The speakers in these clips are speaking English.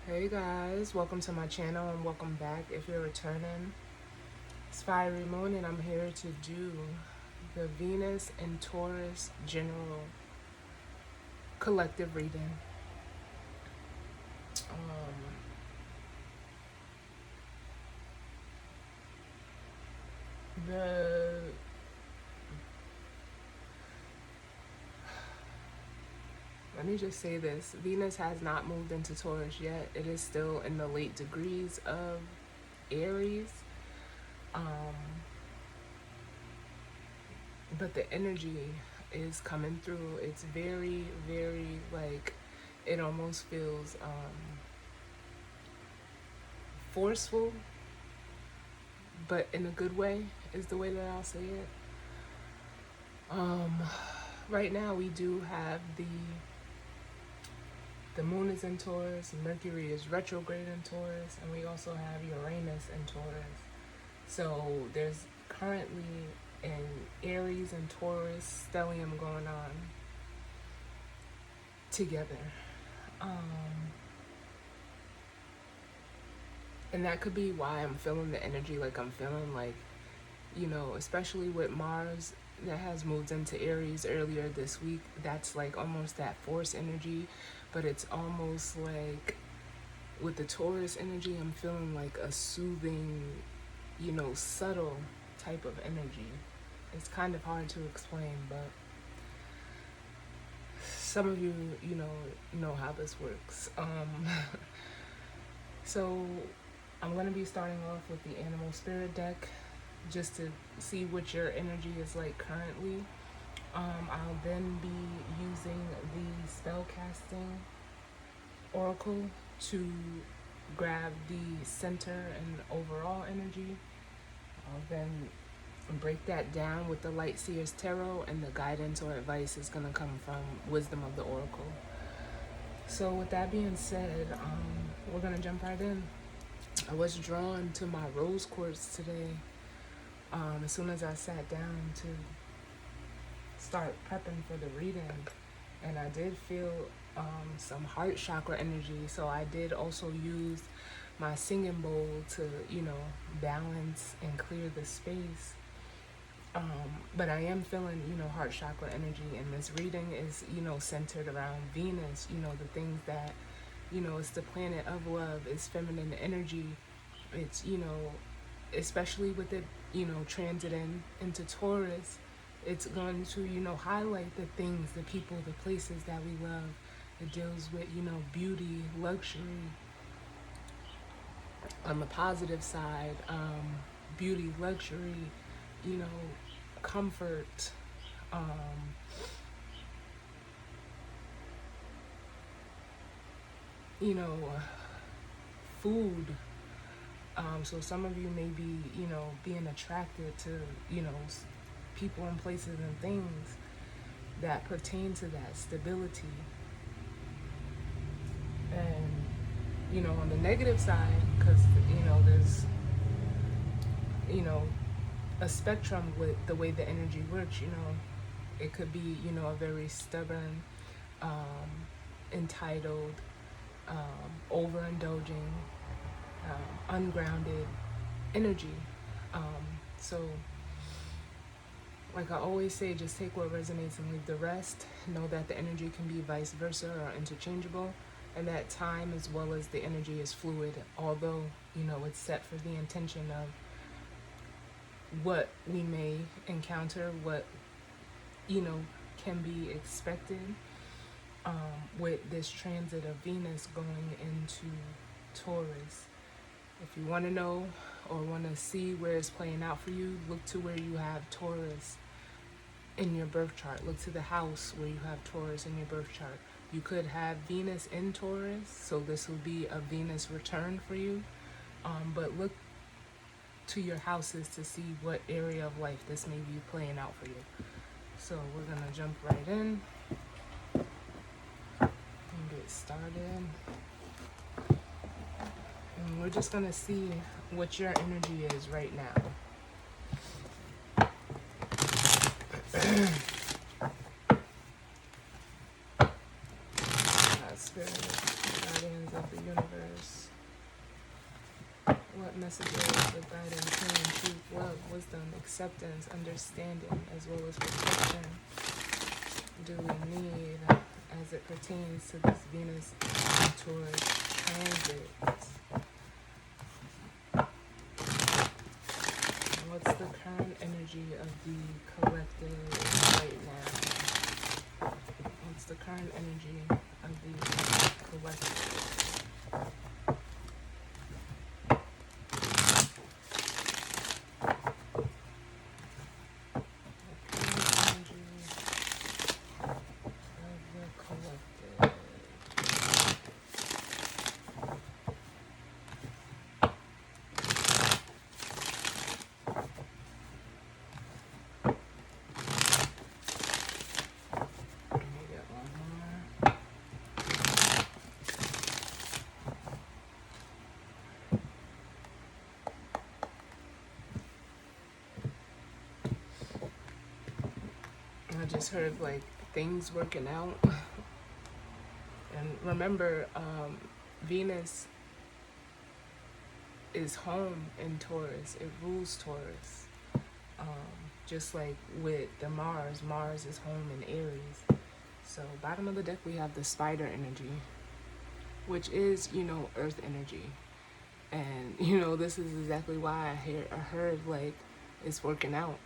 Hey guys, welcome to my channel and welcome back if you're returning. It's Fiery Moon and I'm here to do the Venus and Taurus general collective reading. The Let me just say this. Venus has not moved into Taurus yet. It is still in the late degrees of Aries. But the energy is coming through. It's very, very it almost feels forceful, but in a good way is the way that I'll say it. Right now we do have the moon is in Taurus, Mercury is retrograde in Taurus, and we also have Uranus in Taurus. So there's currently an Aries and Taurus stellium going on together. And that could be why I'm feeling the energy like I'm feeling, especially with Mars that has moved into Aries earlier this week. That's like almost that force energy, but it's almost like with the Taurus energy, I'm feeling like a soothing, subtle type of energy. It's kind of hard to explain, but some of you, know how this works. So I'm going to be starting off with the Animal Spirit deck just to see what your energy is like currently. I'll then be using the spell casting oracle to grab the center and overall energy. I'll then break that down with the Light Seers Tarot, and the guidance or advice is going to come from Wisdom of the Oracle. So with that being said, we're going to jump right in. I was drawn to my rose quartz today as soon as I sat down to start prepping for the reading, and I did feel some heart chakra energy. So I did also use my singing bowl to, balance and clear the space. But I am feeling, heart chakra energy, and this reading is, centered around Venus, the things that, it's the planet of love, it's feminine energy. It's, especially with it, transiting into Taurus, it's going to, highlight the things, the people, the places that we love. It deals with, beauty, luxury. On the positive side, beauty, luxury, comfort, food. So some of you may be, being attracted to, people and places and things that pertain to that stability. And, on the negative side, because, there's, a spectrum with the way the energy works, it could be, a very stubborn, entitled, overindulging, ungrounded energy. So like I always say, just take what resonates and leave the rest. Know that the energy can be vice versa or interchangeable, and that time as well as the energy is fluid, although, it's set for the intention of what we may encounter, what, can be expected with this transit of Venus going into Taurus. If you want to know or want to see where it's playing out for you, look to where you have Taurus in your birth chart. Look to the house where you have Taurus in your birth chart. You could have Venus in Taurus, so this will be a Venus return for you. But look to your houses to see what area of life this may be playing out for you. So we're going to jump right in and get started. And we're just going to see what your energy is right now. Spirit, guardians of the universe. messages of guidance, healing, truth, love, wisdom, acceptance, understanding, as well as protection do we need as it pertains to this Venus Taurus transit? What's the current energy of the collective right now? What's the current energy of the collective? I just heard like things working out. And remember, Venus is home in Taurus. It rules Taurus. Just like with the Mars is home in Aries. So bottom of the deck, we have the spider energy, which is, earth energy. And, this is exactly why I heard like it's working out.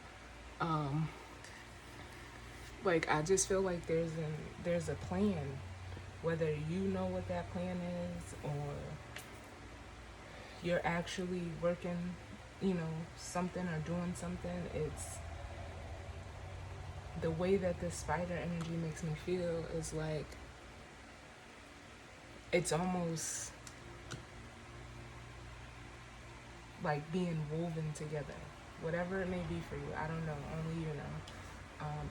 Like, I just feel like there's a plan, whether you know what that plan is or you're actually working, something or doing something. It's the way that this spider energy makes me feel is like it's almost like being woven together, whatever it may be for you. I don't know, only you know.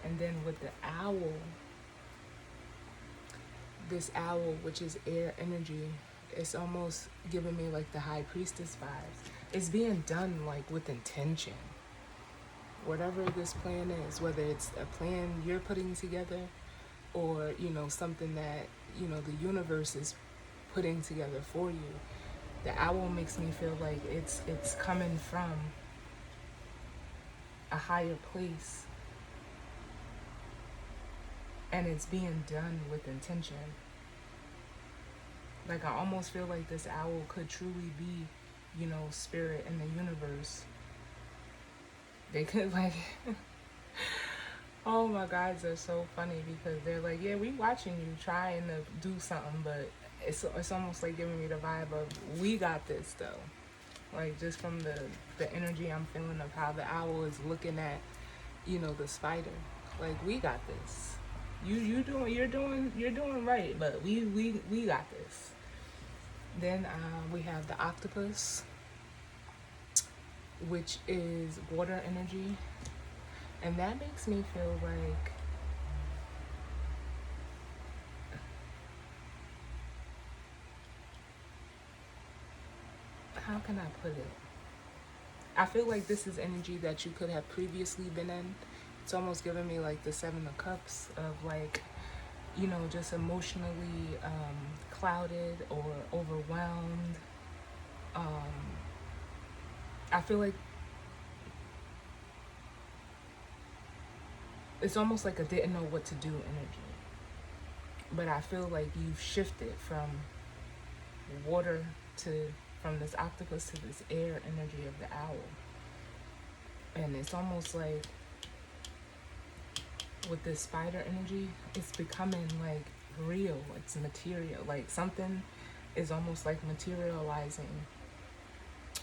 And then with the owl, this owl, which is air energy, it's almost giving me like the high priestess vibes. It's being done like with intention. Whatever this plan is, whether it's a plan you're putting together or, something that, the universe is putting together for you. The owl makes me feel like it's coming from a higher place. And it's being done with intention. Like, I almost feel like this owl could truly be, spirit in the universe. They could, like, oh, my guys are so funny because they're like, yeah, we watching you trying to do something, but it's almost like giving me the vibe of, we got this, though. Like, just from the energy I'm feeling of how the owl is looking at, the spider. Like, we got this. You're doing right, but we got this. Then we have the octopus, which is water energy, and that makes me feel like how can I put it? I feel like this is energy that you could have previously been in. It's almost giving me like the Seven of Cups of like, just emotionally clouded or overwhelmed. I feel like it's almost like a didn't know what to do energy. But I feel like you've shifted from water from this octopus to this air energy of the owl. And it's almost like with this spider energy, it's becoming like real, it's material. Like something is almost like materializing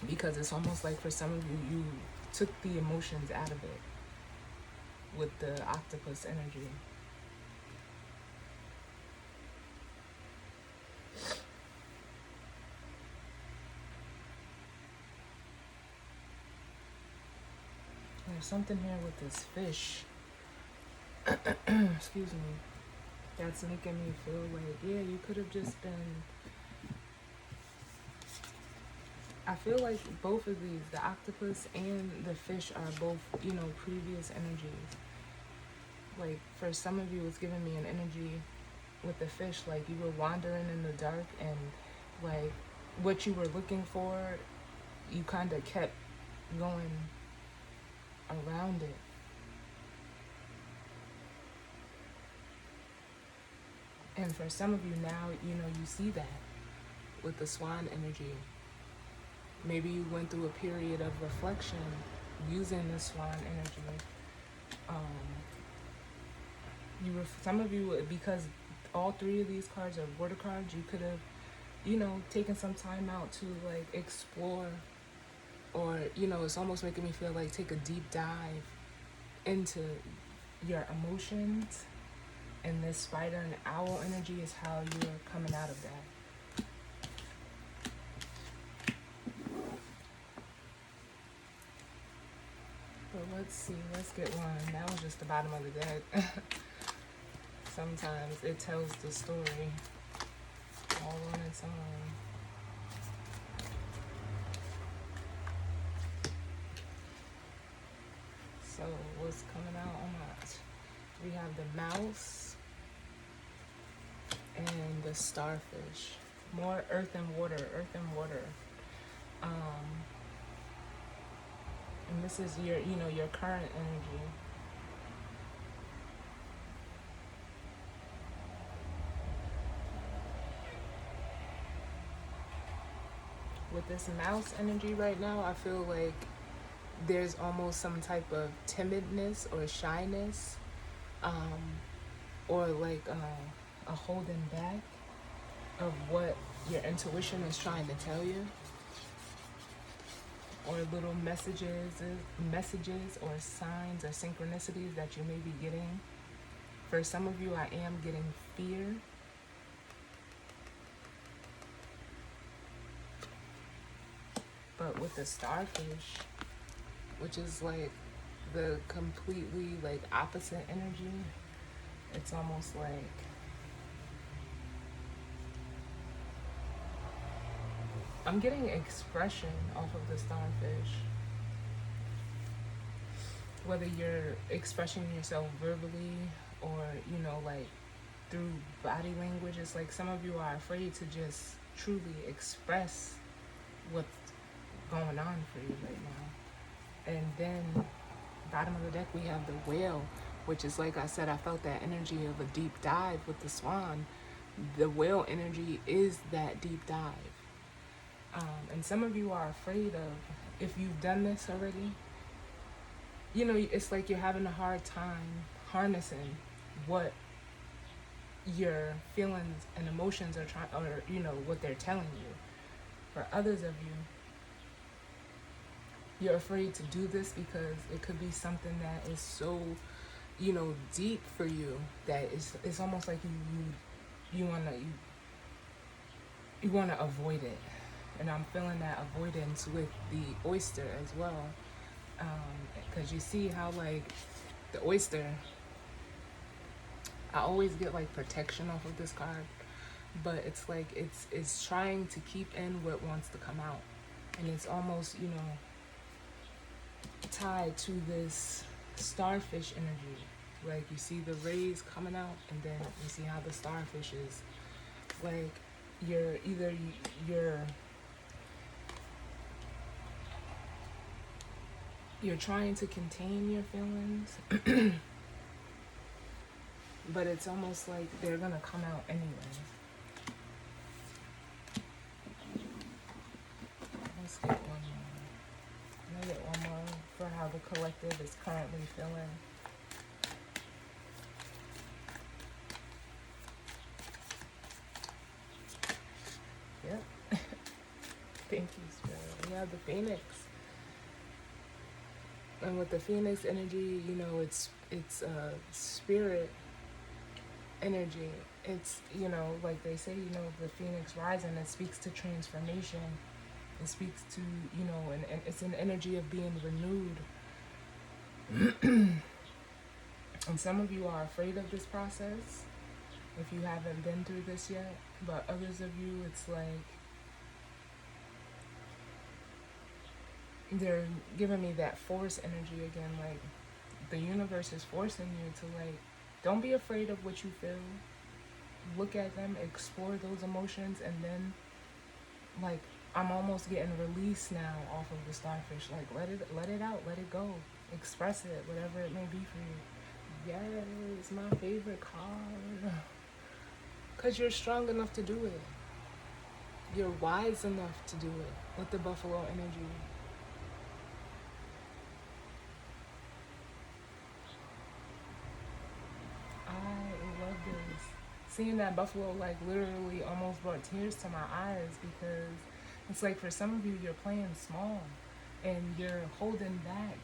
because it's almost like for some of you, you took the emotions out of it with the octopus energy. There's something here with this fish. Excuse me. That's making me feel like, yeah, you could have just been. I feel like both of these, the octopus and the fish, are both, previous energies. Like, for some of you, it's giving me an energy with the fish, like you were wandering in the dark and, like, what you were looking for you kind of kept going around it. And for some of you now, you see that with the swan energy. Maybe you went through a period of reflection using the swan energy. Some of you, because all three of these cards are water cards, you could have, taken some time out to like explore, or it's almost making me feel like take a deep dive into your emotions. And this spider and owl energy is how you're coming out of that. But let's see, let's get one. That was just the bottom of the deck. Sometimes it tells the story all on its own. So what's coming out on that? We have the mouse and the starfish. More earth and water, earth and water. And this is your, your current energy. With this mouse energy right now, I feel like there's almost some type of timidness or shyness, or like a holding back of what your intuition is trying to tell you, or little messages or signs or synchronicities that you may be getting. For some of you, I am getting fear. But with the starfish, which is like the completely like opposite energy, it's almost like I'm getting expression off of the starfish. Whether you're expressing yourself verbally or, like through body language, it's like some of you are afraid to just truly express what's going on for you right now. And then bottom of the deck we have the whale, which is, like I said, I felt that energy of a deep dive with the swan. The whale energy is that deep dive. And some of you are afraid of, if you've done this already, it's like you're having a hard time harnessing what your feelings and emotions are trying, or what they're telling you. For others of you, you're afraid to do this because it could be something that is so, deep for you that it's almost like you wanna avoid it. And I'm feeling that avoidance with the oyster as well, because you see how like the oyster, I always get like protection off of this card, but it's like it's trying to keep in what wants to come out, and it's almost tied to this starfish energy. Like you see the rays coming out, and then you see how the starfish is like you're trying to contain your feelings, but it's almost like they're gonna come out anyway. Let's get one more. I'm gonna get one more for how the collective is currently feeling. Yep. Thank you, Spirit. We have the Phoenix. And with the Phoenix energy, it's spirit energy. It's, like they say, the Phoenix rising, it speaks to transformation. It speaks to, and it's an energy of being renewed. And some of you are afraid of this process if you haven't been through this yet. But others of you, it's like they're giving me that force energy again. Like the universe is forcing you to like, don't be afraid of what you feel. Look at them, explore those emotions, and then like I'm almost getting released now off of the starfish. Like let it out, let it go, express it, whatever it may be for you. Yes, my favorite card. Cause you're strong enough to do it. You're wise enough to do it with the buffalo energy. I love this. Seeing that buffalo like literally almost brought tears to my eyes because it's like for some of you you're playing small and you're holding back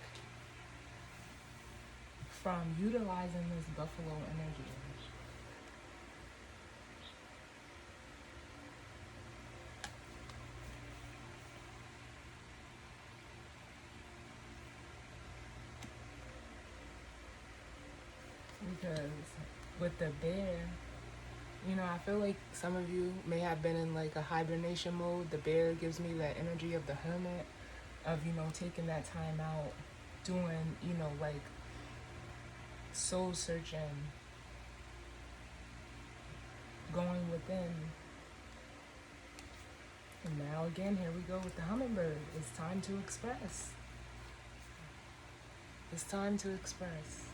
from utilizing this buffalo energy. Because with the bear, you know, I feel like some of you may have been in like a hibernation mode. The bear gives me that energy of the hermit, of, you know, taking that time out, doing, you know, like soul searching, going within. And now again, here we go with the hummingbird. It's time to express. It's time to express.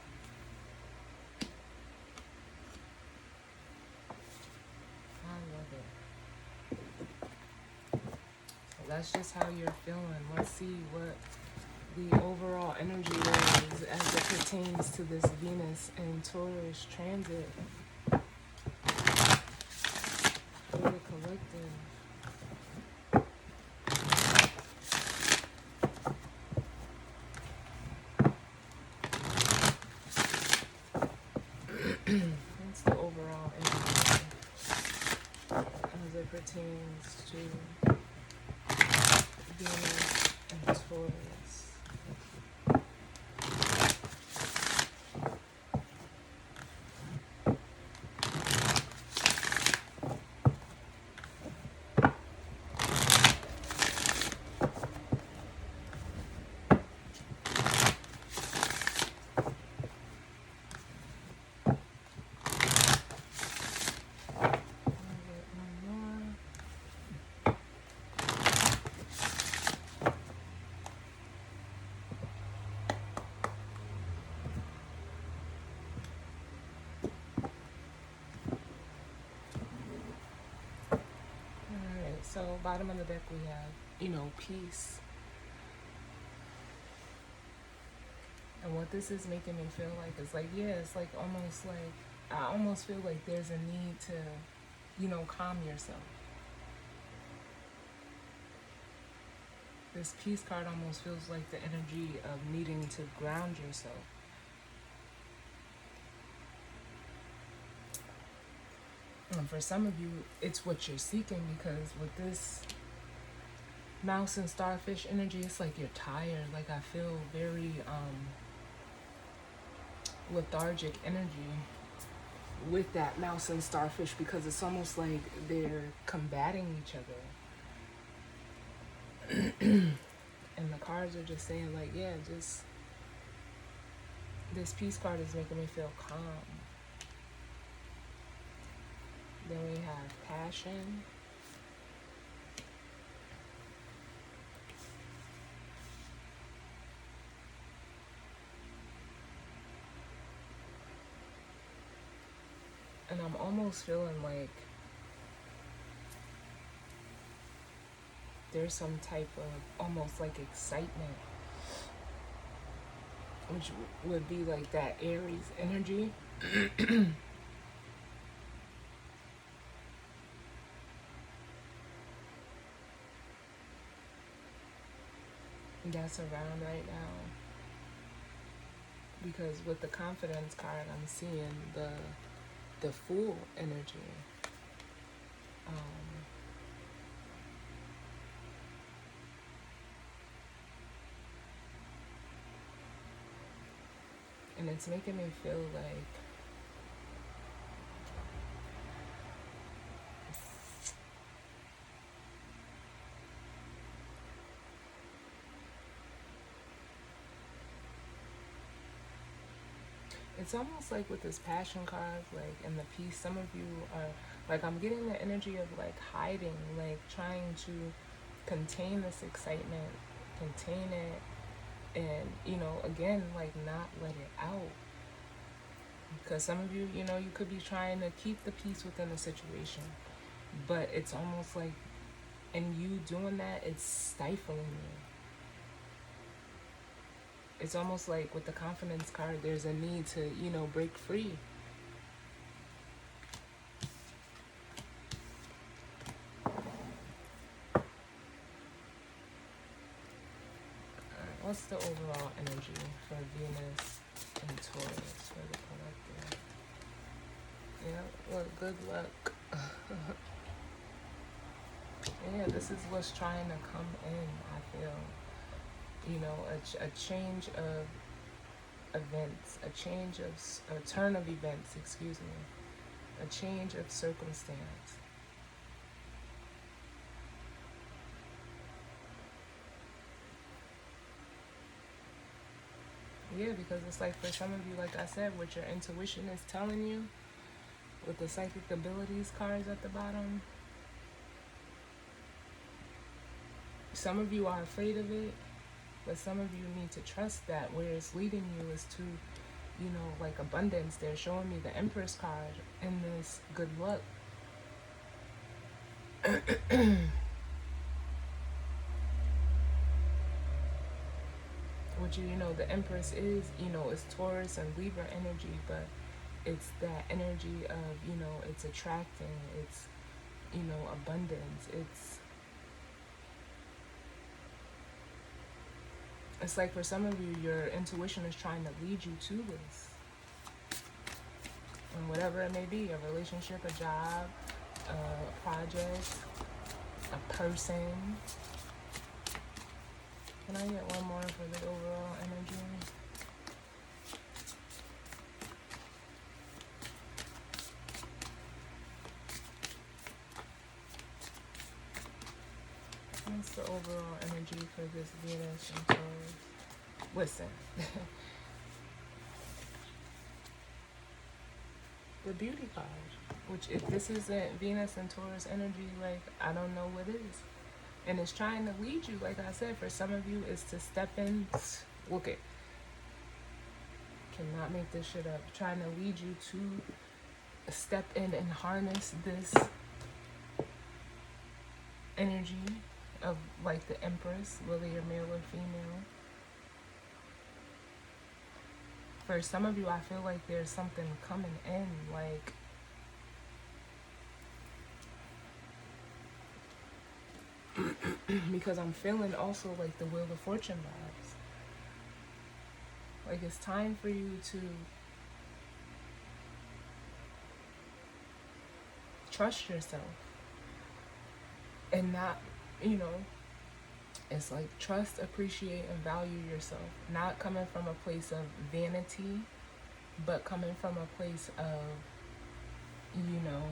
I love it. So that's just how you're feeling. Let's see what the overall energy is as it pertains to this Venus and Taurus transit for the collective. That's the overall energy as it pertains to Venus and Taurus. So bottom of the deck we have, you know, peace. And what this is making me feel like is like, yeah, it's like almost like, I almost feel like there's a need to, you know, calm yourself. This peace card almost feels like the energy of needing to ground yourself. And for some of you, it's what you're seeking, because with this mouse and starfish energy, it's like you're tired. Like I feel very lethargic energy with that mouse and starfish, because it's almost like they're combating each other. And the cards are just saying like, yeah, just this peace card is making me feel calm. Then we have passion. And I'm almost feeling like there's some type of almost like excitement, which would be like that Aries energy. That's around right now, because with the confidence card I'm seeing the Fool energy. And it's making me feel like it's almost like with this passion card, like in the piece, some of you are like, I'm getting the energy of like hiding, like trying to contain this excitement, contain it, and, you know, again, like, not let it out. Because some of you, you know, you could be trying to keep the peace within the situation, but it's almost like, in you doing that, it's stifling you. It's almost like with the confidence card, there's a need to, you know, break free. What's the overall energy for Venus and Taurus for the collective? Yeah, well, good luck. Yeah, this is what's trying to come in, I feel. You know, a change of events, a turn of events, excuse me, a change of circumstance. Yeah, because it's like for some of you, like I said, what your intuition is telling you, with the psychic abilities cards at the bottom, some of you are afraid of it, but some of you need to trust that where it's leading you is to, you know, like abundance. They're showing me the Empress card in this good luck. Which, you know, the Empress is, you know, it's Taurus and Libra energy, but it's that energy of, you know, it's attracting, it's, you know, abundance. It's like for some of you, your intuition is trying to lead you to this. And whatever it may be, a relationship, a job, a project, a person. Can I get one more for the overall energy? What's the overall energy for this Venus and Taurus? Listen. The beauty card. Which, if this isn't Venus and Taurus energy, like, I don't know what is. And it's trying to lead you, like I said, for some of you, is to step in. Look it. Cannot make this shit up. Trying to lead you to step in and harness this energy of, like, the Empress, whether you're male or female. For some of you, I feel like there's something coming in, like, because I'm feeling also like the Wheel of Fortune vibes. Like, it's time for you to trust yourself and not, you know, it's like trust, appreciate, and value yourself. Not coming from a place of vanity, but coming from a place of, you know,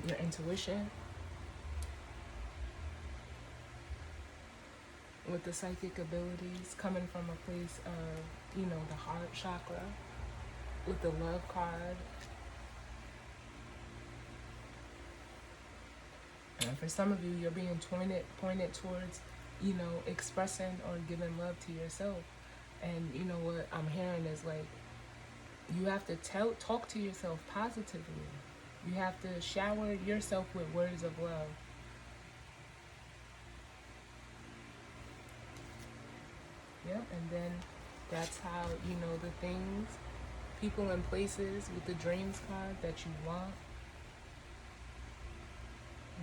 your intuition. With the psychic abilities, coming from a place of, you know, the heart chakra. With the love card. And for some of you, you're being pointed towards, you know, expressing or giving love to yourself. And you know what I'm hearing is, like, you have to talk to yourself positively. You have to shower yourself with words of love. Yep, and then that's how, you know, the things, people and places with the dreams card that you want,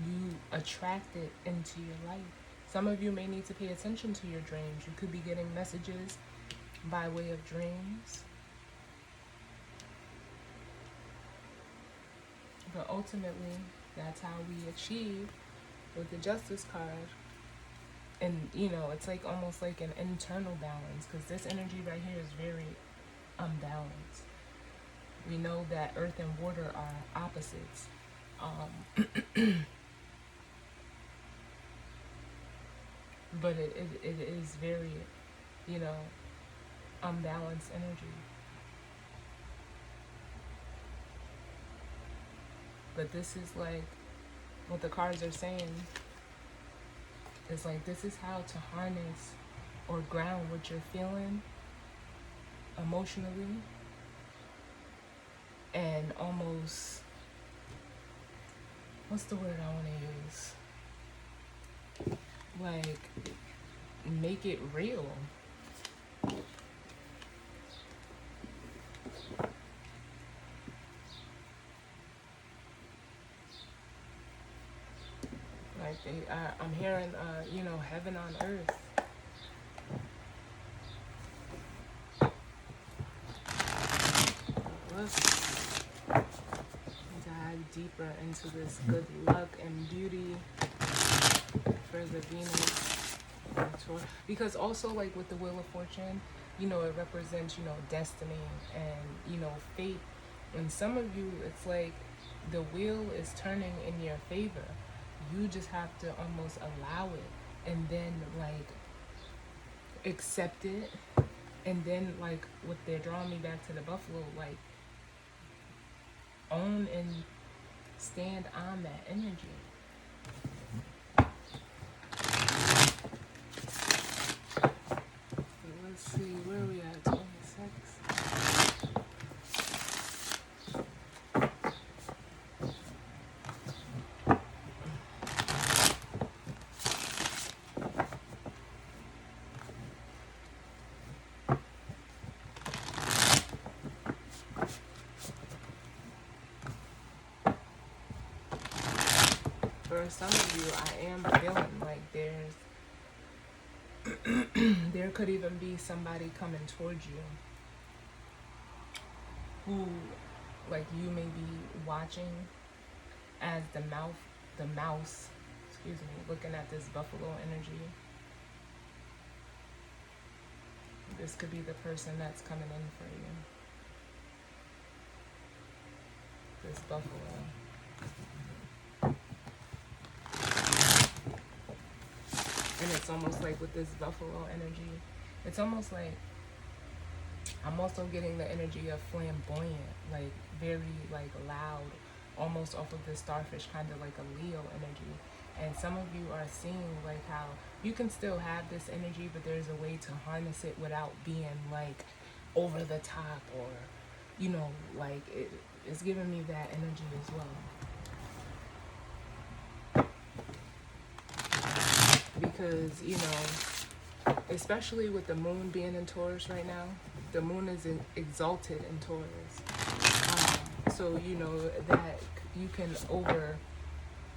you attract it into your life. Some of you may need to pay attention to your dreams. You could be getting messages by way of dreams. But ultimately, that's how we achieve with the Justice card. And, you know, it's like almost like an internal balance, because this energy right here is very unbalanced. We know that earth and water are opposites. But it is very, you know, unbalanced energy. But this is like what the cards are saying It's like this is how to harness or ground what you're feeling emotionally, and almost, what's the word I want to use? Like, make it real. Like I'm hearing, heaven on earth. Let's dive deeper into this good luck and beauty for the Venus and Taurus. Because also, like with the Wheel of Fortune, it represents, destiny and, fate. And some of you, it's like the wheel is turning in your favor. You just have to almost allow it, and then like accept it. And then, like, what they're drawing me back to the buffalo, like, own and stand on that energy. Let's see, where are we at? 26. For some of you, I am feeling like there could even be somebody coming towards you who, like, you may be watching as the mouse, looking at this buffalo energy. This could be the person that's coming in for you. This buffalo. And it's almost like with this buffalo energy, it's almost like I'm also getting the energy of flamboyant, like very like loud, almost off of the starfish, kind of like a Leo energy. And some of you are seeing like how you can still have this energy, but there's a way to harness it without being like over the top, or like it's giving me that energy as well. Because, especially with the moon being in Taurus right now, the moon is exalted in Taurus. So, that you can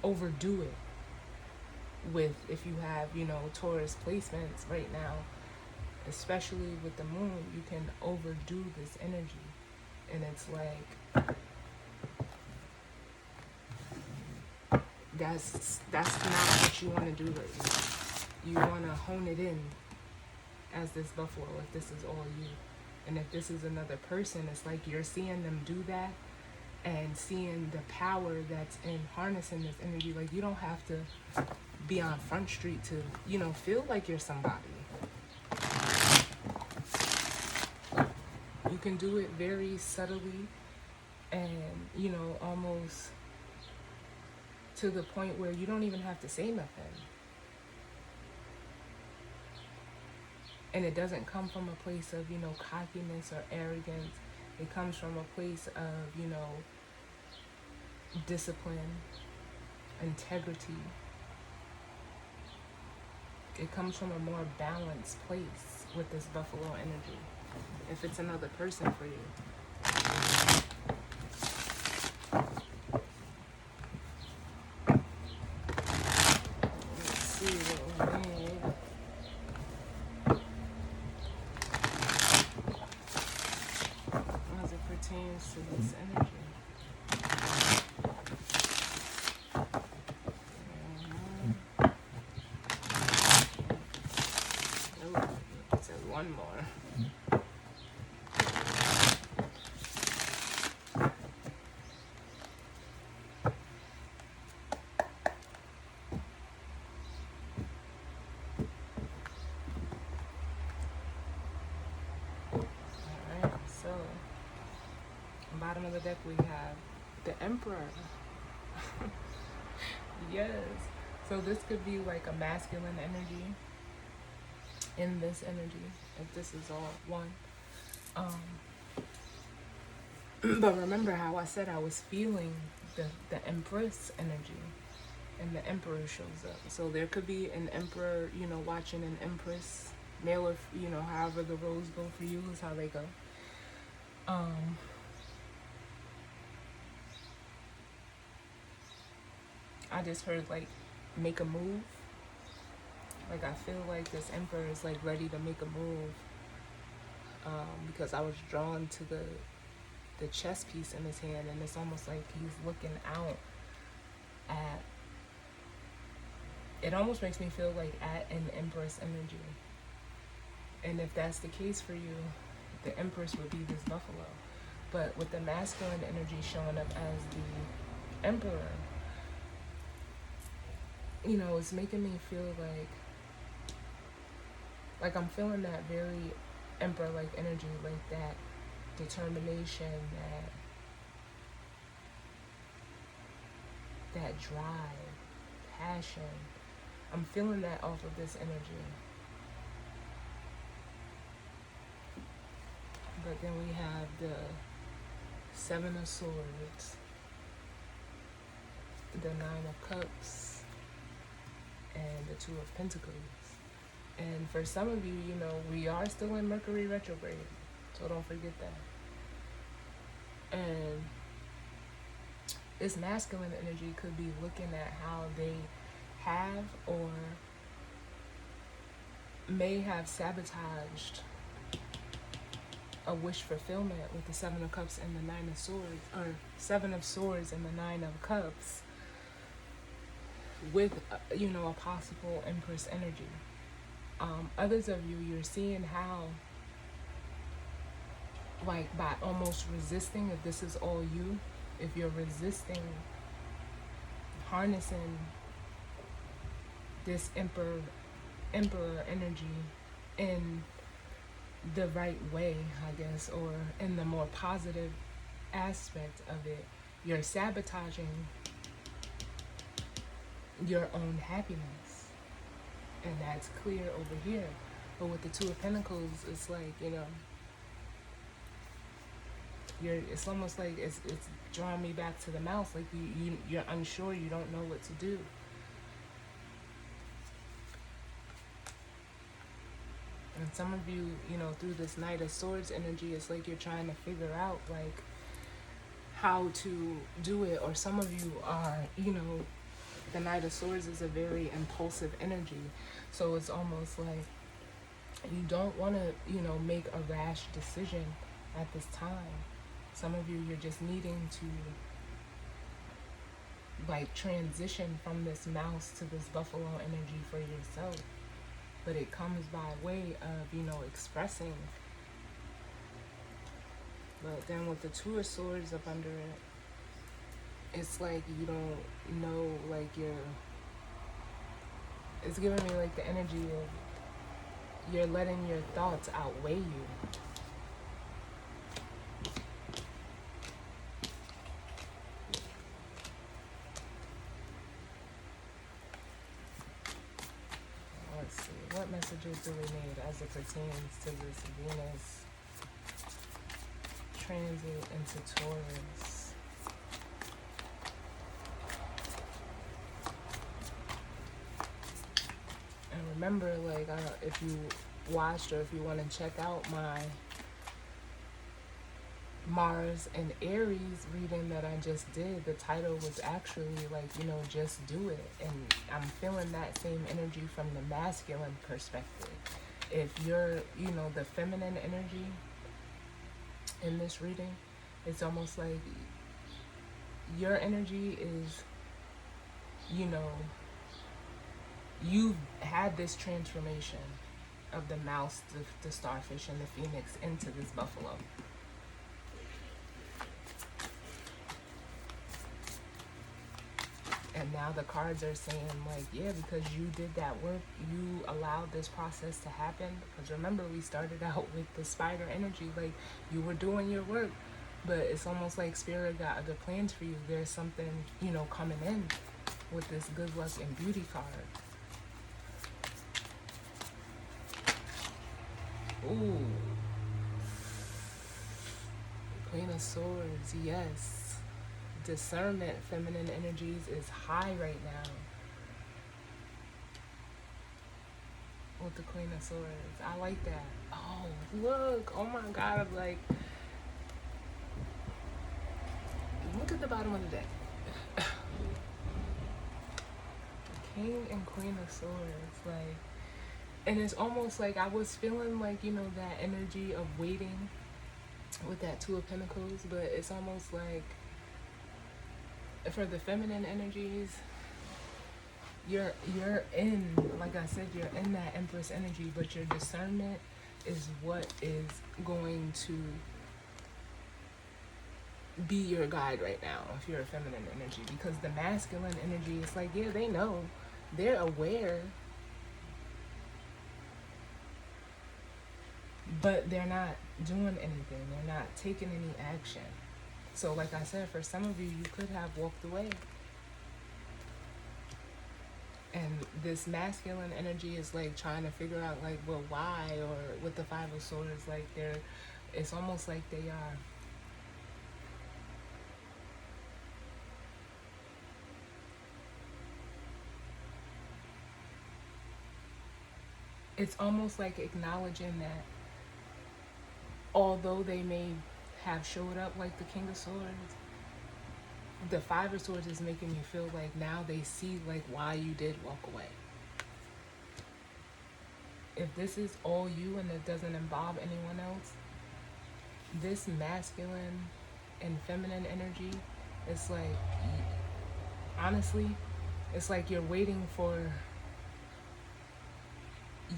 overdo it with, if you have, Taurus placements right now, especially with the moon, you can overdo this energy. And it's like, that's not what you want to do right now. You want to hone it in as this buffalo, if this is all you. And if this is another person, it's like you're seeing them do that and seeing the power that's in harnessing this energy. Like, you don't have to be on Front Street to, feel like you're somebody. You can do it very subtly and, almost to the point where you don't even have to say nothing. And it doesn't come from a place of, cockiness or arrogance. It comes from a place of, discipline, integrity. It comes from a more balanced place with this buffalo energy. If it's another person for you. Let's see what we need. As it pertains to this energy. One more. Alright, so bottom of the deck we have the Emperor. Yes. So this could be like a masculine energy in this energy, if this is all one. Um, but remember how I said I was feeling the Empress energy, and the Emperor shows up. So there could be an Emperor, watching an Empress, male or, however the roles go for you is how they go. I just heard like make a move. Like I feel like this Emperor is like ready to make a move, because I was drawn to the chess piece in his hand, and it's almost like he's looking out at. It almost makes me feel like at an Empress energy. And if that's the case for you, the Empress would be this buffalo. But with the masculine energy showing up as the Emperor, it's making me feel like I'm feeling that very Emperor-like energy, like that determination, that drive, passion. I'm feeling that off of this energy. But then we have the Seven of Swords, the Nine of Cups, and the Two of Pentacles. And for some of you, we are still in Mercury retrograde, so don't forget that. And this masculine energy could be looking at how they have or may have sabotaged a wish fulfillment with the Seven of Cups and the Nine of Swords, or Seven of Swords and the Nine of Cups, with a possible Empress energy. Others of you, you're seeing how, like, by almost resisting, if this is all you, if you're resisting harnessing this emperor energy in the right way, I guess, or in the more positive aspect of it, you're sabotaging your own happiness. And that's clear over here. But with the Two of Pentacles, it's like, it's almost like it's drawing me back to the mouse. Like you're unsure, you don't know what to do. And some of you, through this Knight of Swords energy, it's like you're trying to figure out like how to do it. Or some of you are, the Knight of Swords is a very impulsive energy. So it's almost like you don't want to, make a rash decision at this time. Some of you, you're just needing to like transition from this mouse to this buffalo energy for yourself. But it comes by way of, expressing. But then with the Two of Swords up under it, it's like you don't know, like it's giving me like the energy of you're letting your thoughts outweigh you. Let's see, what messages do we need as it pertains to this Venus transit into Taurus? And remember, like, if you watched or if you want to check out my Mars and Aries reading that I just did, the title was actually like, just do it. And I'm feeling that same energy from the masculine perspective. If you're, the feminine energy in this reading, it's almost like your energy is, you've had this transformation of the mouse, the starfish, and the phoenix into this buffalo. And now the cards are saying, like, yeah, because you did that work, you allowed this process to happen. Because remember, we started out with the spider energy, like, you were doing your work. But it's almost like Spirit got other plans for you. There's something, coming in. with this good luck and beauty card. Ooh. Queen of Swords, yes. Discernment, feminine energies is high right now. With the Queen of Swords. I like that. Oh, look. Oh my God. I'm like, look at the bottom of the deck. King and Queen of Swords. Like, and it's almost like I was feeling like, you know, that energy of waiting with that Two of Pentacles, but it's almost like for the feminine energies, you're in, like I said, you're in that Empress energy, but your discernment is what is going to be your guide right now if you're a feminine energy. Because the masculine energy is like, yeah, they know, they're aware, but they're not doing anything, they're not taking any action. So like I said, for some of you, you could have walked away. And this masculine energy is like trying to figure out like, well, why? Or with the Five of Swords, like it's almost like they are it's almost like acknowledging that although they may have showed up like the King of Swords, the Five of Swords is making you feel like now they see like why you did walk away. If this is all you and it doesn't involve anyone else, this masculine and feminine energy, it's like, honestly, it's like you're waiting for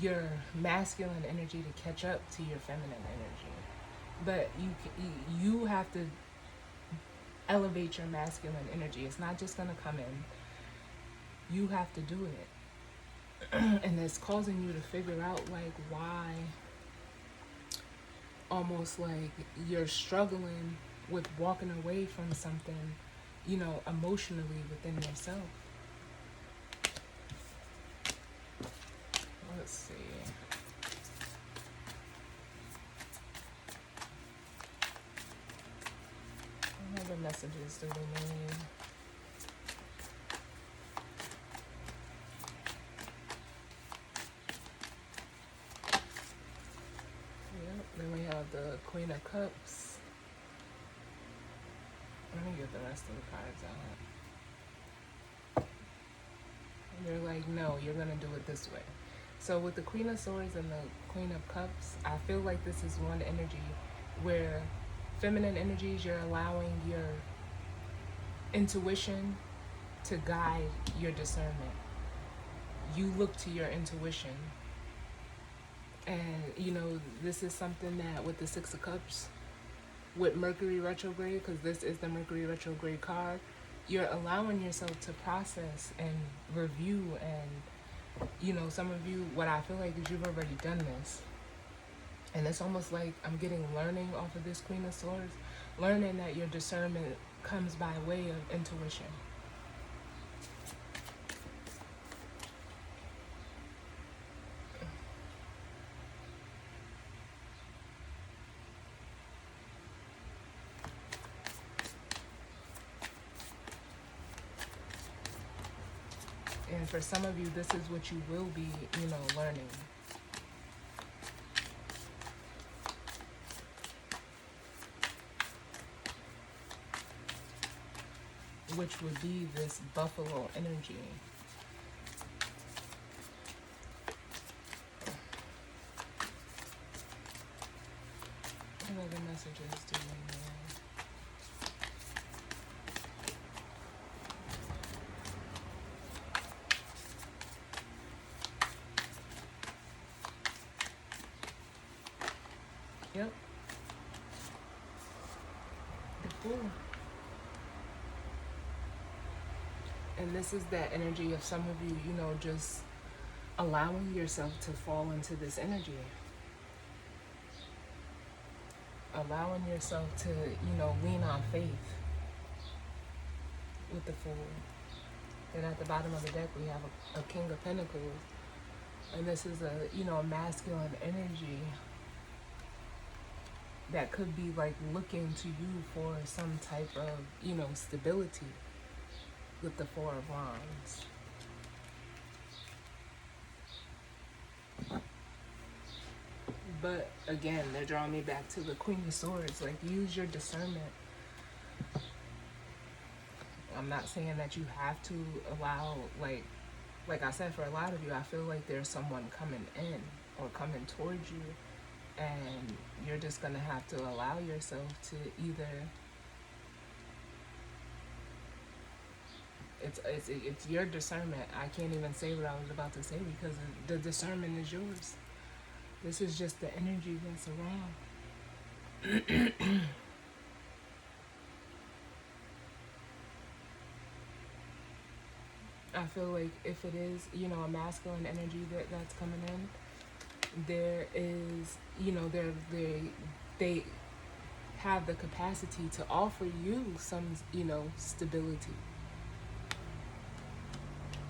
your masculine energy to catch up to your feminine energy. But you have to elevate your masculine energy. It's not just going to come in. You have to do it. And it's causing you to figure out like why, almost like you're struggling with walking away from something, you know, emotionally within yourself. Let's see. What other messages do we need? Yep, then we have the Queen of Cups. Let me get the rest of the cards out. They're like, no, you're going to do it this way. So with the Queen of Swords and the Queen of Cups, I feel like this is one energy where feminine energies, you're allowing your intuition to guide your discernment. You look to your intuition. And, you know, this is something that with the Six of Cups, with Mercury retrograde, because this is the Mercury retrograde card, you're allowing yourself to process and review. And, you know, some of you, what I feel like is you've already done this. And it's almost like I'm getting learning off of this Queen of Swords, learning that your discernment comes by way of intuition. And for some of you, this is what you will be, you know, learning. Which would be this buffalo energy. What other messages do we know? Yep. The Fool. And this is that energy of some of you, you know, just allowing yourself to fall into this energy. Allowing yourself to, you know, lean on faith with the Fool. And at the bottom of the deck, we have a King of Pentacles. And this is a masculine energy that could be like looking to you for some type of, stability with the Four of Wands. But again, they're drawing me back to the Queen of Swords. Like, use your discernment. I'm not saying that you have to allow, like I said, for a lot of you, I feel like there's someone coming in or coming towards you, and you're just gonna have to allow yourself to either, it's your discernment. I can't even say what I was about to say because the discernment is yours. This is just the energy that's around. I feel like if it is, a masculine energy that's coming in, there is, they have the capacity to offer you some, stability.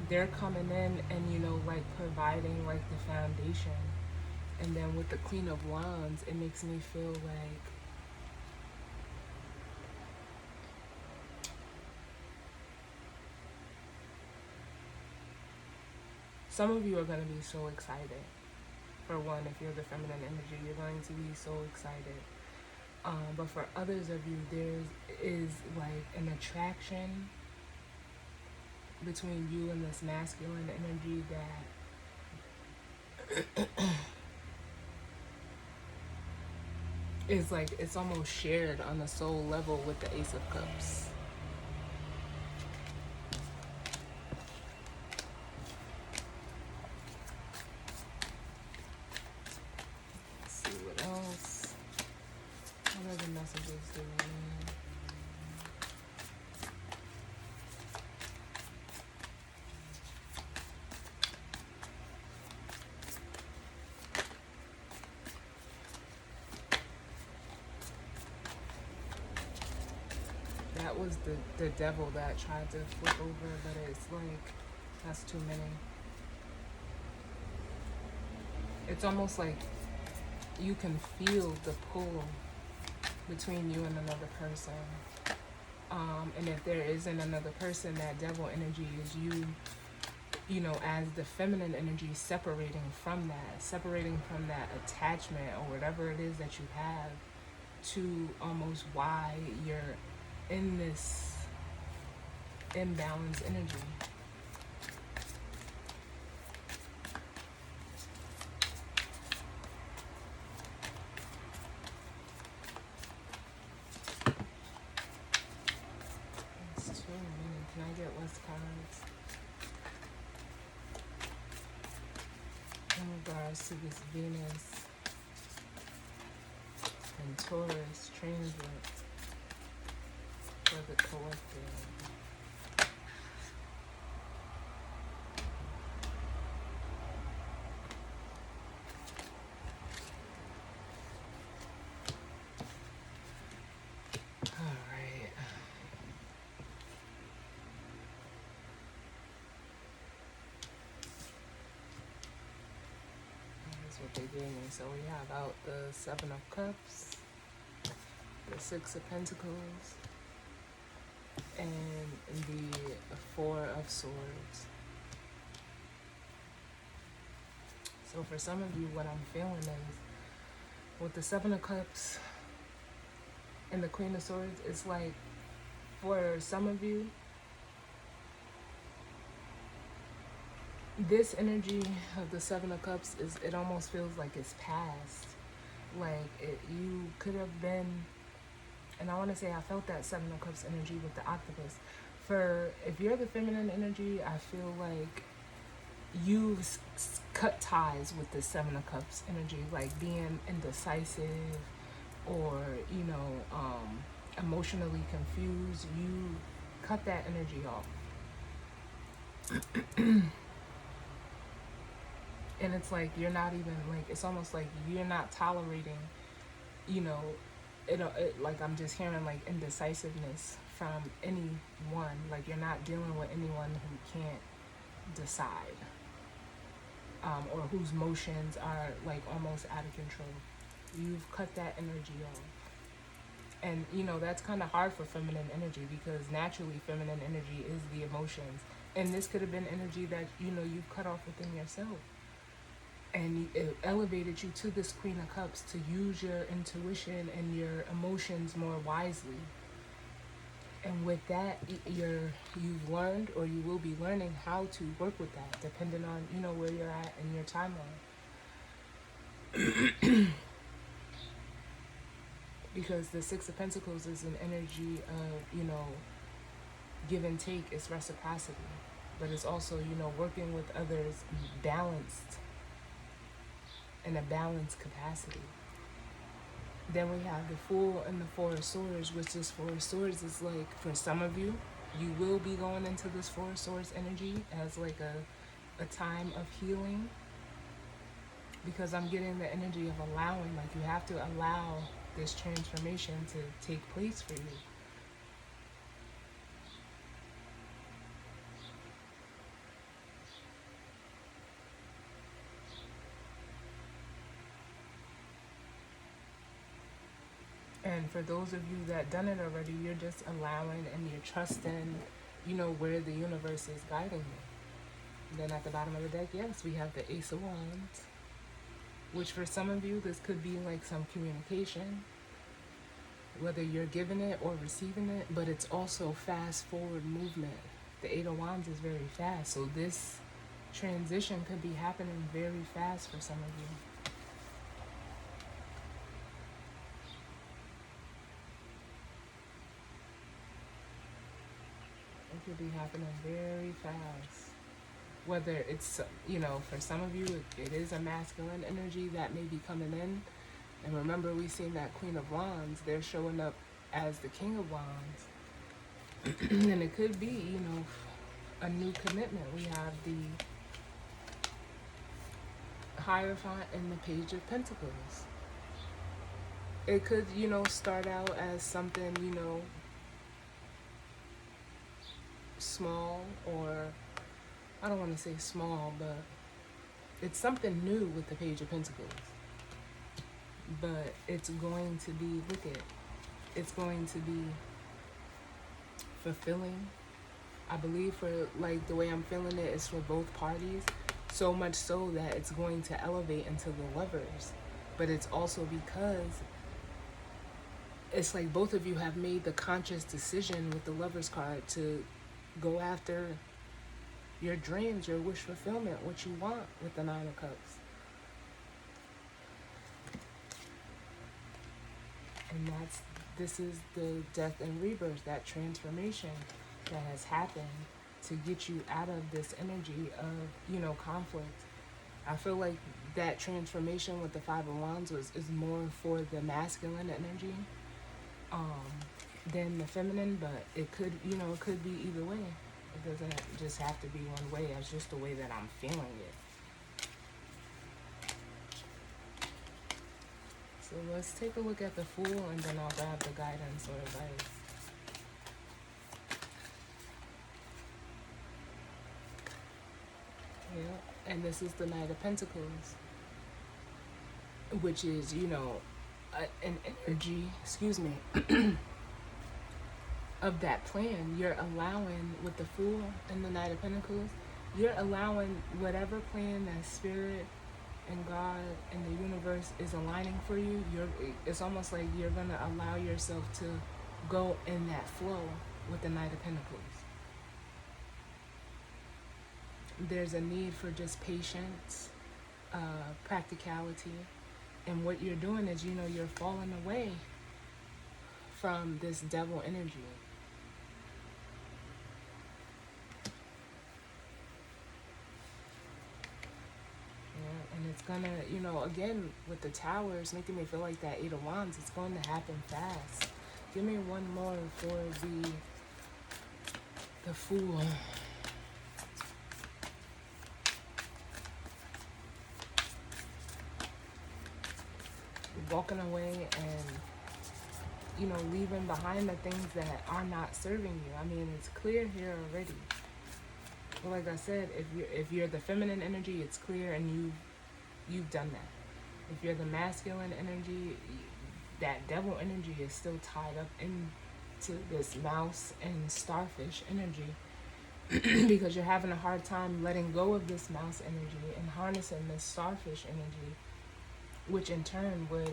They're coming in and, providing, the foundation. And then with the Queen of Wands, it makes me feel like some of you are going to be so excited. For one, if you're the feminine energy, you're going to be so excited. But for others of you, there is like an attraction between you and this masculine energy that is like, it's almost shared on a soul level with the Ace of Cups. Let's see what else. What are the messages doing? That was the devil that tried to flip over, but it's like, that's too many. It's almost like you can feel the pull between you and another person. And if there isn't another person, that devil energy is you know, as the feminine energy separating from that attachment or whatever it is that you have, to almost why you're in this imbalanced energy. It's too many. Can I get less cards? In regards to this Venus and Taurus transit for the collective. Alright. That's what they gave me. So we have out the Seven of Cups, the Six of Pentacles, and the Four of Swords. So for some of you, what I'm feeling is, with the Seven of Cups and the Queen of Swords, it's like, for some of you, this energy of the Seven of Cups it almost feels like it's past. Like, you could have been, and I want to say I felt that Seven of Cups energy with the octopus. If you're the feminine energy, I feel like you've cut ties with the Seven of Cups energy, like being indecisive or, emotionally confused. You cut that energy off. And it's like, you're not even, like, it's almost like you're not tolerating, like, I'm just hearing, like, indecisiveness from anyone. Like, you're not dealing with anyone who can't decide, or whose motions are like almost out of control. You've cut that energy off. And that's kind of hard for feminine energy, because naturally feminine energy is the emotions. And this could have been energy that you've cut off within yourself. And it elevated you to this Queen of Cups to use your intuition and your emotions more wisely. And with that, you've learned, or you will be learning, how to work with that, depending on where you're at in your timeline. Because the Six of Pentacles is an energy of give and take. It's reciprocity, but it's also working with others balanced, in a balanced capacity. Then we have the Fool and the Four of Swords, which is Four of Swords is like, for some of you, you will be going into this Four of Swords energy as like a time of healing, because I'm getting the energy of allowing. Like, you have to allow this transformation to take place for you. And for those of you that done it already, you're just allowing and you're trusting, where the universe is guiding you. And then at the bottom of the deck, yes, we have the Ace of Wands, which for some of you, this could be like some communication, whether you're giving it or receiving it, but it's also fast forward movement. The Eight of Wands is very fast, so this transition could be happening very fast for some of you. It could be happening very fast. Whether it's, for some of you, it is a masculine energy that may be coming in. And remember, we've seen that Queen of Wands, they're showing up as the King of Wands. And it could be, a new commitment. We have the Hierophant and the Page of Pentacles. It could, start out as something, small, or I don't want to say small, but it's something new with the Page of Pentacles. But it's going to be, look at, it's going to be fulfilling. I believe, for like the way I'm feeling it, is for both parties. So much so that it's going to elevate into the Lovers. But it's also because it's like both of you have made the conscious decision with the Lovers card to go after your dreams, your wish fulfillment, what you want with the Nine of Cups. And this is the death and rebirth, that transformation that has happened to get you out of this energy of, conflict. I feel like that transformation with the Five of Wands is more for the masculine energy than the feminine, but it could, it could be either way. It doesn't just have to be one way. It's just the way that I'm feeling it. So let's take a look at the Fool, and then I'll grab the guidance or advice. Yeah, and this is the Knight of Pentacles, which is, an energy, of that plan. You're allowing, with the Fool and the Knight of Pentacles, you're allowing whatever plan that Spirit and God and the universe is aligning for you. It's almost like you're going to allow yourself to go in that flow with the Knight of Pentacles. There's a need for just patience, practicality, and what you're doing is, you're falling away from this devil energy. And it's gonna, again, with the Towers, making me feel like that Eight of Wands, it's going to happen fast. Give me one more for the Fool. Walking away and leaving behind the things that are not serving you. I mean, it's clear here already. But like I said, if you're the feminine energy, it's clear, and you've done that. If you're the masculine energy, that devil energy is still tied up into this mouse and starfish energy because you're having a hard time letting go of this mouse energy and harnessing this starfish energy, which in turn would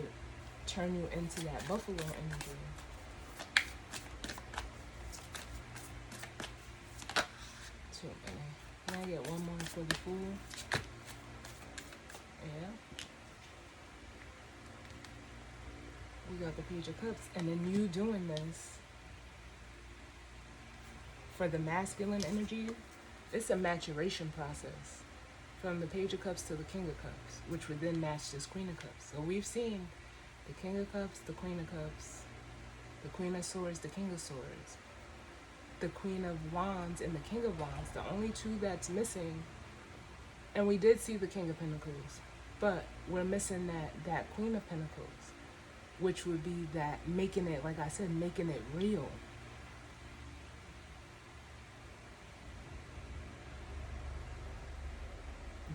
turn you into that buffalo energy. So, can I get one more for the Fool? Yeah. We got the Page of Cups, and then you doing this for the masculine energy, it's a maturation process from the Page of Cups to the King of Cups, which would then match this Queen of Cups. So we've seen the King of Cups, the Queen of Cups, the Queen of Swords, the King of Swords, the Queen of Wands, and the King of Wands. The only two that's missing, and we did see the King of Pentacles, but we're missing that Queen of Pentacles, which would be that making it, like I said, making it real.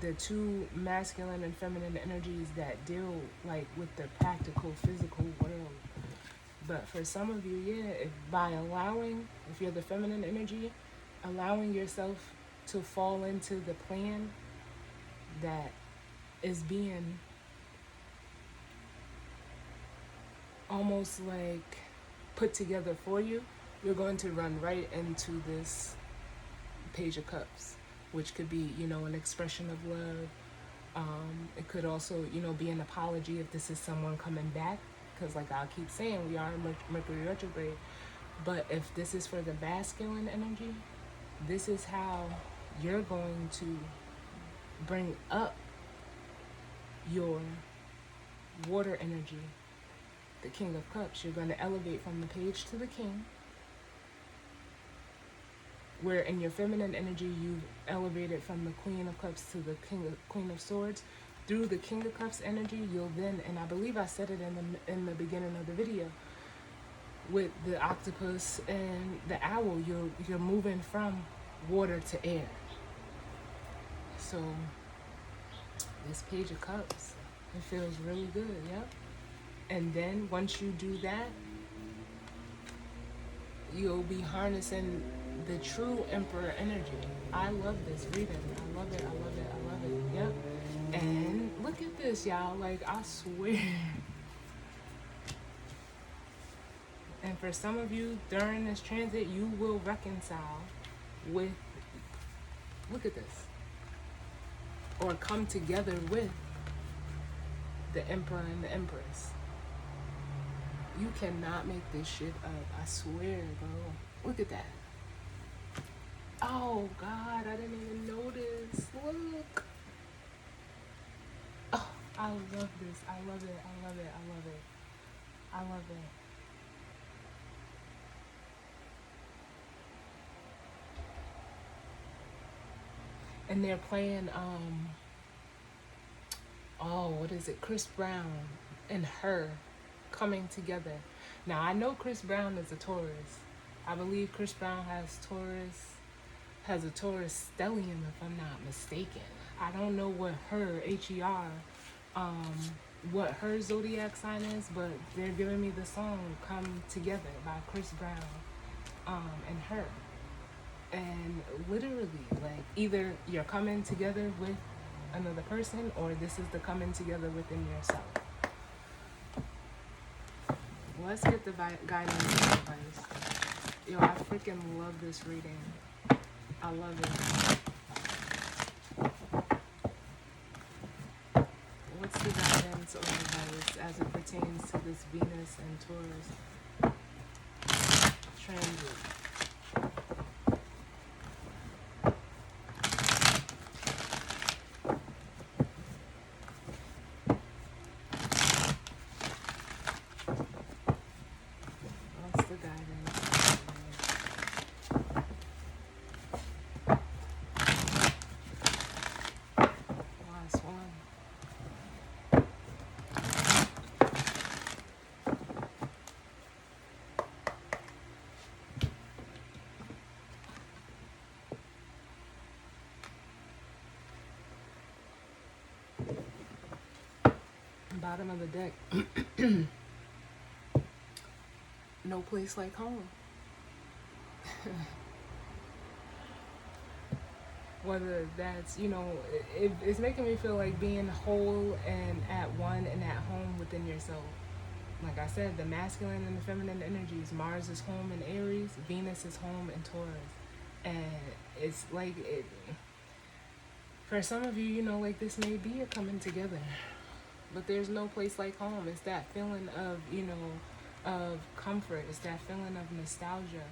The two masculine and feminine energies that deal like with the practical physical world. But for some of you, yeah, by allowing, if you're the feminine energy, allowing yourself to fall into the plan that is being almost like put together for you, you're going to run right into this Page of Cups, which could be, an expression of love. It could also, be an apology if this is someone coming back, because like I keep saying, we are in Mercury retrograde. But if this is for the masculine energy, this is how you're going to bring up your water energy, the King of Cups. You're going to elevate from the Page to the King, where in your feminine energy you've elevated from the Queen of Cups to the Queen of Swords. Through the King of Cups energy, you'll then, and I believe I said it in the beginning of the video, with the octopus and the owl, you're moving from water to air. So this Page of Cups, it feels really good, yeah. And then once you do that, you'll be harnessing the true Emperor energy. I love this reading. I love it. I love it. I love it. Yep. And look at this, y'all. Like, I swear. And for some of you, during this transit, you will reconcile with, look at this, or come together with the Emperor and the Empress. You cannot make this shit up. I swear, bro. Look at that. Oh, God, I didn't even notice. Look. Oh, I love this. I love it. I love it. I love it. I love it. And they're playing, what is it? Chris Brown and Her coming together. Now, I know Chris Brown is a Taurus. I believe Chris Brown has a Taurus stellium, if I'm not mistaken. I don't know what her, H-E-R, what her zodiac sign is, but they're giving me the song Come Together by Chris Brown and Her. And literally, like, either you're coming together with another person, or this is the coming together within yourself. Let's get the guidance and advice. Yo, I freaking love this reading. I love it. What's the guidance or advice as it pertains to this Venus and Taurus transit? Bottom of the deck. No place like home. Whether that's, it's making me feel like being whole and at one and at home within yourself. Like I said, the masculine and the feminine energies. Mars is home in Aries, Venus is home in Taurus. And it's like, for some of you, like this may be a coming together. But there's no place like home. It's that feeling of, of comfort. It's that feeling of nostalgia.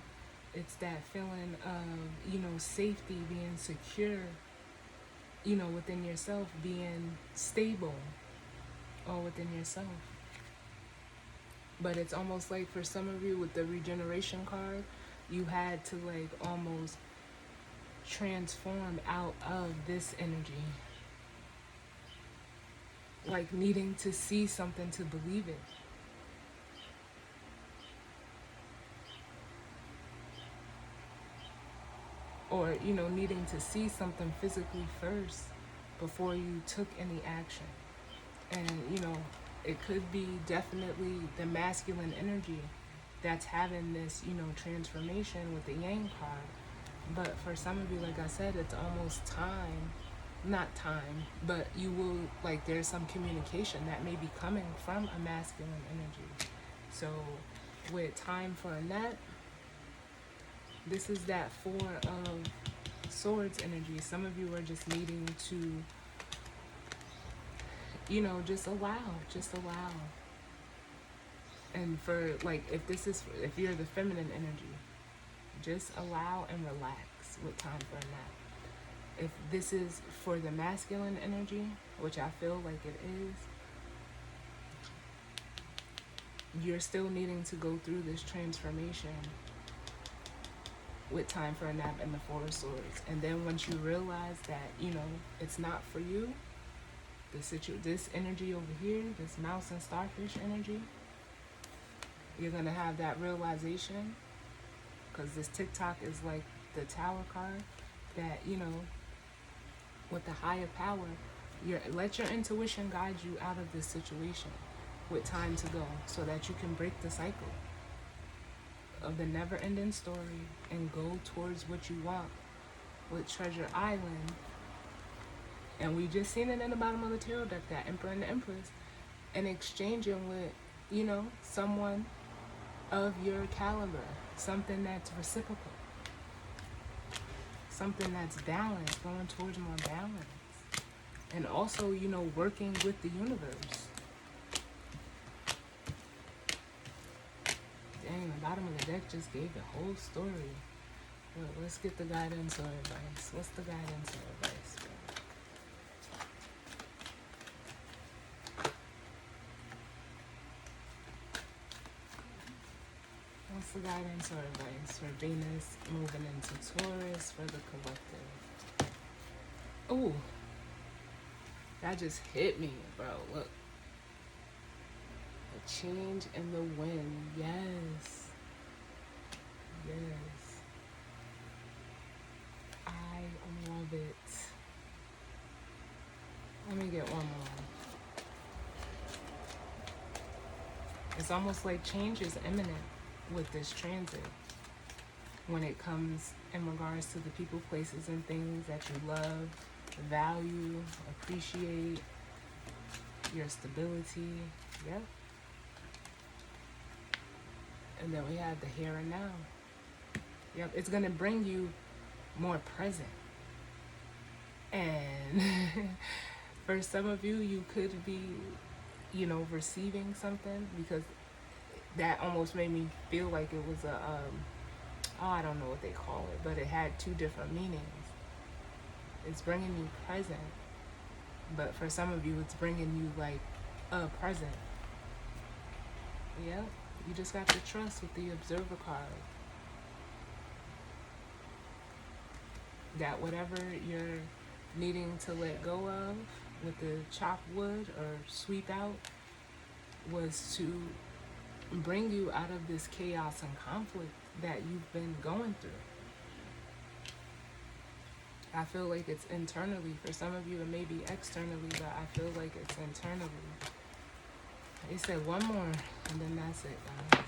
It's that feeling of, safety, being secure, within yourself, being stable all within yourself. But it's almost like for some of you with the regeneration card, you had to like almost transform out of this energy. Like needing to see something to believe it. Or, needing to see something physically first before you took any action. And, it could be definitely the masculine energy that's having this, transformation with the yang card. But for some of you, like I said, it's almost time. Not time, but you will, like, there's some communication that may be coming from a masculine energy. So with time for a net, this is that Four of Swords energy. Some of you are just needing to, just allow. And for, like, if you're the feminine energy, just allow and relax with time for a nap. If this is for the masculine energy, which I feel like it is, you're still needing to go through this transformation with time for a nap and the Four of Swords. And then once you realize that, it's not for you, this energy over here, this mouse and starfish energy, you're going to have that realization, because this TikTok is like the Tower card, that, with the higher power, let your intuition guide you out of this situation with time to go, so that you can break the cycle of the never-ending story and go towards what you want with Treasure Island. And we just seen it in the bottom of the tarot deck, that Emperor and the Empress, and exchanging with, someone of your caliber, something that's reciprocal, something that's balanced, going towards more balance. And also, working with the universe. Dang, the bottom of the deck just gave the whole story. Well, let's get the guidance or advice. What's the guidance or advice? What's the guidance or advice for Venus moving into Taurus for the collective? Ooh, that just hit me, bro. Look. A change in the wind. Yes. Yes. I love it. Let me get one more. It's almost like change is imminent with this transit when it comes in regards to the people, places, and things that you love, value, appreciate, your stability. Yep. And then we have the here and now. Yep, it's going to bring you more present. And for some of you, you could be, receiving something, because that almost made me feel like it was I don't know what they call it, but it had two different meanings. It's bringing you present, but for some of you, it's bringing you like a present. Yeah, you just got to trust with the Observer card that whatever you're needing to let go of with the chop wood or sweep out was to bring you out of this chaos and conflict that you've been going through. I feel like it's internally. For some of you, it may be externally, but I feel like it's internally. They said one more, and then that's it, guys.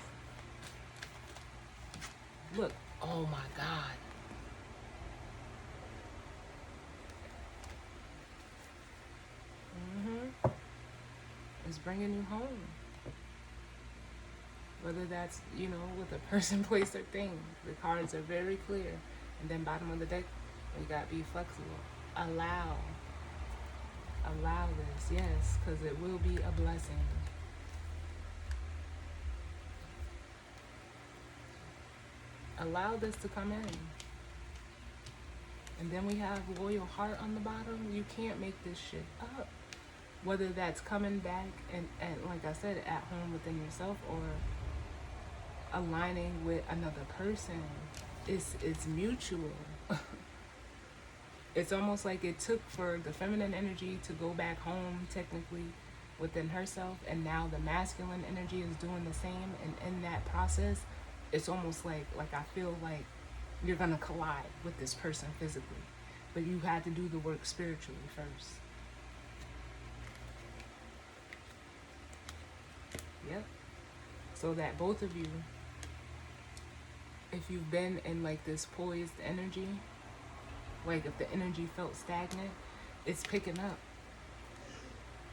Look. Oh, my God. It's bringing you home. Whether that's, with a person, place, or thing. The cards are very clear. And then bottom of the deck, we got be flexible. Allow this, yes, because it will be a blessing. Allow this to come in. And then we have loyal heart on the bottom. You can't make this shit up. Whether that's coming back and like I said, at home within yourself, or aligning with another person, it's mutual. It's almost like it took for the feminine energy to go back home technically within herself, and now the masculine energy is doing the same, and in that process it's almost like I feel like you're gonna collide with this person physically, but you had to do the work spiritually first. Yep. So that both of you, if you've been in like this poised energy, like if the energy felt stagnant, it's picking up.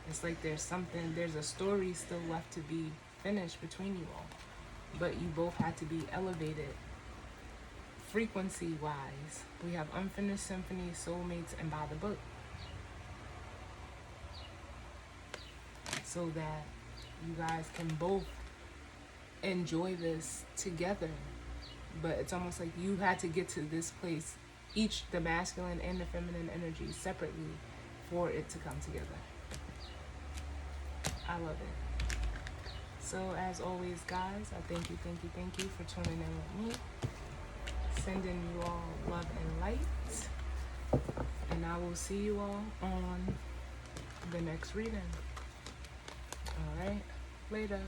It's like there's a story still left to be finished between you all, but you both had to be elevated frequency wise. We have unfinished symphony, soulmates, and by the book, so that you guys can both enjoy this together. But it's almost like you had to get to this place, each the masculine and the feminine energy separately, for it to come together. I love it. So as always, guys, I thank you for tuning in with me. Sending you all love and light. And I will see you all on the next reading. Alright, later.